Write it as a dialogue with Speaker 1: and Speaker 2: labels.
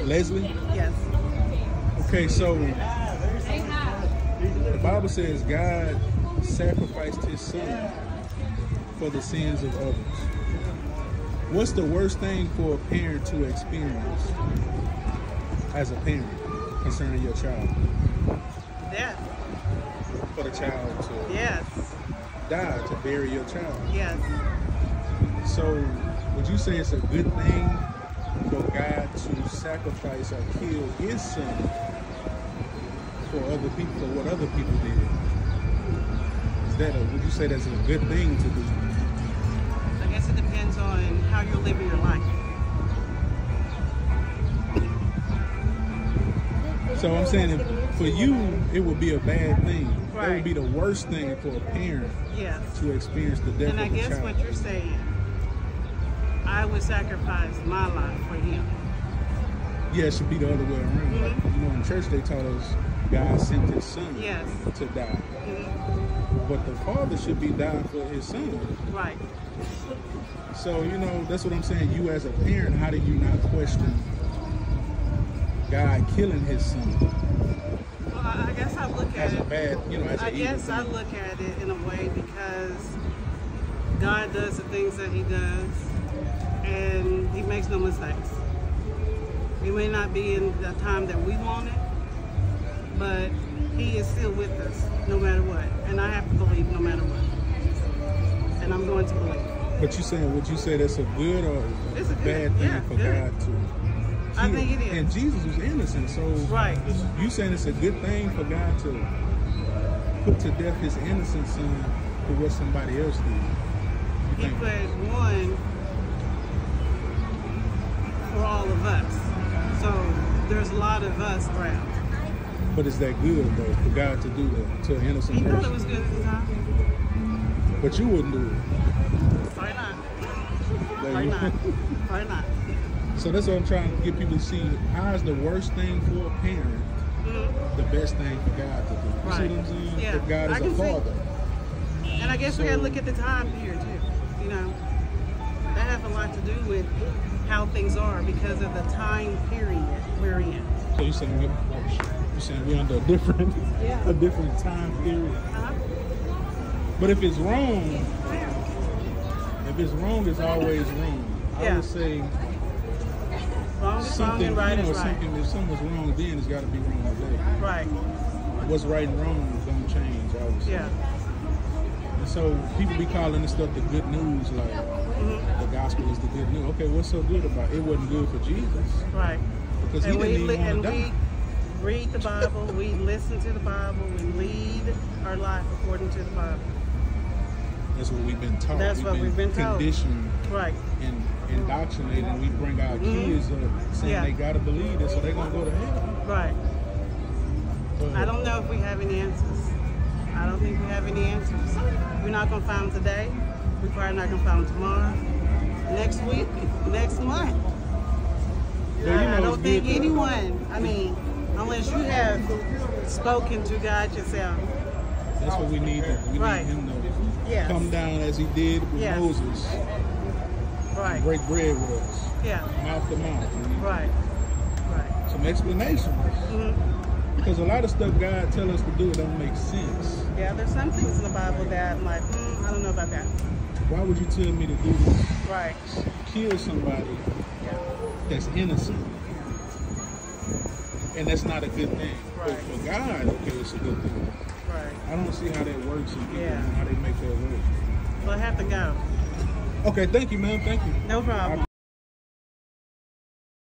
Speaker 1: Leslie?
Speaker 2: Yes.
Speaker 1: Okay, so the Bible says God sacrificed his son for the sins of others. What's the worst thing for a parent to experience as a parent concerning your child?
Speaker 2: Death.
Speaker 1: For the child to
Speaker 2: Yes.
Speaker 1: die, to bury your child.
Speaker 2: Yes.
Speaker 1: So would you say it's a good thing for God to sacrifice or kill his son for other people, for what other people did? Would you say that's a good thing to do?
Speaker 2: I guess it depends on how you're living your life.
Speaker 1: So I'm saying for you, it would be a bad thing.
Speaker 2: Right.
Speaker 1: That would be the worst thing for a parent
Speaker 2: Yes.
Speaker 1: to experience the death
Speaker 2: And I
Speaker 1: of a
Speaker 2: guess
Speaker 1: child.
Speaker 2: what you're saying, I would sacrifice my life for him.
Speaker 1: Yeah, it should be the other way around.
Speaker 2: Mm-hmm.
Speaker 1: You know, in church they taught us God sent his son
Speaker 2: Yes.
Speaker 1: to die.
Speaker 2: Mm-hmm.
Speaker 1: But the father should be dying for his son.
Speaker 2: Right.
Speaker 1: So, you know, that's what I'm saying. You as a parent, how do you not question God killing his son?
Speaker 2: Well, I guess I look at
Speaker 1: As a
Speaker 2: it.
Speaker 1: bad, you know, as
Speaker 2: I
Speaker 1: an evil
Speaker 2: guess I
Speaker 1: thing.
Speaker 2: look at it in a way because God does the things that he does, and he makes no mistakes. It may not be in the time that we want it, but he is still with us no matter what. And I have to believe no matter what. And I'm going to believe.
Speaker 1: But you saying, would you say that's a good or
Speaker 2: It's a
Speaker 1: bad
Speaker 2: good,
Speaker 1: thing
Speaker 2: yeah,
Speaker 1: for
Speaker 2: good.
Speaker 1: God to kill?
Speaker 2: I think it is.
Speaker 1: And Jesus was innocent, so
Speaker 2: Right.
Speaker 1: you saying it's a good thing for God to put to death his innocent son for what somebody else did? You
Speaker 2: He
Speaker 1: think?
Speaker 2: put one for all of us. So there's a lot of us around.
Speaker 1: But is that good though for God to do that to an innocent
Speaker 2: He thought it
Speaker 1: person?
Speaker 2: was good at the time.
Speaker 1: But you wouldn't do it.
Speaker 2: Why not?
Speaker 1: Like,
Speaker 2: Why not? Why not?
Speaker 1: So that's what I'm trying to get people to see. How is the worst thing for a parent
Speaker 2: Mm-hmm.
Speaker 1: the best thing for God to do? You
Speaker 2: Right.
Speaker 1: see what I'm saying?
Speaker 2: Yeah.
Speaker 1: If God
Speaker 2: I
Speaker 1: is
Speaker 2: can
Speaker 1: a
Speaker 2: see.
Speaker 1: father.
Speaker 2: And I guess we
Speaker 1: So-
Speaker 2: gotta look at the time period too. You know, that has a lot to do with how things are because of the time period we're in.
Speaker 1: So you're saying we're under a different
Speaker 2: Yeah.
Speaker 1: a different time period.
Speaker 2: Uh-huh.
Speaker 1: But if it's wrong, it's always wrong. I
Speaker 2: Yeah.
Speaker 1: would say
Speaker 2: Wrong is wrong
Speaker 1: something,
Speaker 2: and right
Speaker 1: you know,
Speaker 2: is right.
Speaker 1: something. If something's wrong, then it's got to be wrong today.
Speaker 2: Right.
Speaker 1: What's right and wrong is gonna change. I would say.
Speaker 2: Yeah.
Speaker 1: And so people be calling this stuff the good news, like
Speaker 2: Mm-hmm.
Speaker 1: the gospel is the good news. Okay, what's so good about it? It wasn't good for Jesus
Speaker 2: Right.
Speaker 1: because he
Speaker 2: And
Speaker 1: didn't even want to die.
Speaker 2: we read the Bible, we listen to the Bible, we lead our life according to the Bible.
Speaker 1: That's what we've been taught.
Speaker 2: That's what we've been told.
Speaker 1: Conditioned
Speaker 2: Right.
Speaker 1: and indoctrinated. And we bring our kids up saying
Speaker 2: Yeah.
Speaker 1: they gotta believe this, so they're gonna go to hell.
Speaker 2: Right.
Speaker 1: But
Speaker 2: I don't know if we have any answers. I don't think we have any answers. We're not going to find them today. We're probably not going to find them tomorrow. Next week, next month.
Speaker 1: But you know,
Speaker 2: I
Speaker 1: it's
Speaker 2: don't think
Speaker 1: good.
Speaker 2: anyone, I mean, unless you have spoken to God yourself.
Speaker 1: That's what we need. We
Speaker 2: Right.
Speaker 1: need him to
Speaker 2: Yes.
Speaker 1: come down as he did with
Speaker 2: Yes.
Speaker 1: Moses.
Speaker 2: Right.
Speaker 1: Break bread with us,
Speaker 2: Yeah.
Speaker 1: mouth to mouth. We need
Speaker 2: Right. Right.
Speaker 1: some explanations.
Speaker 2: Mhm.
Speaker 1: Because a lot of stuff God tell us to do don't make sense.
Speaker 2: Yeah, there's some things in the Bible that I'm like, I don't know about that.
Speaker 1: Why would you tell me to do this?
Speaker 2: Right.
Speaker 1: Kill somebody
Speaker 2: Yeah.
Speaker 1: that's innocent. And that's not a good thing. But
Speaker 2: Right.
Speaker 1: for God, okay, it's a good thing.
Speaker 2: Right.
Speaker 1: I don't see how that works and people
Speaker 2: Yeah.
Speaker 1: how they make that work.
Speaker 2: Well, I have to go.
Speaker 1: Okay, thank you, man. Thank you.
Speaker 2: No problem.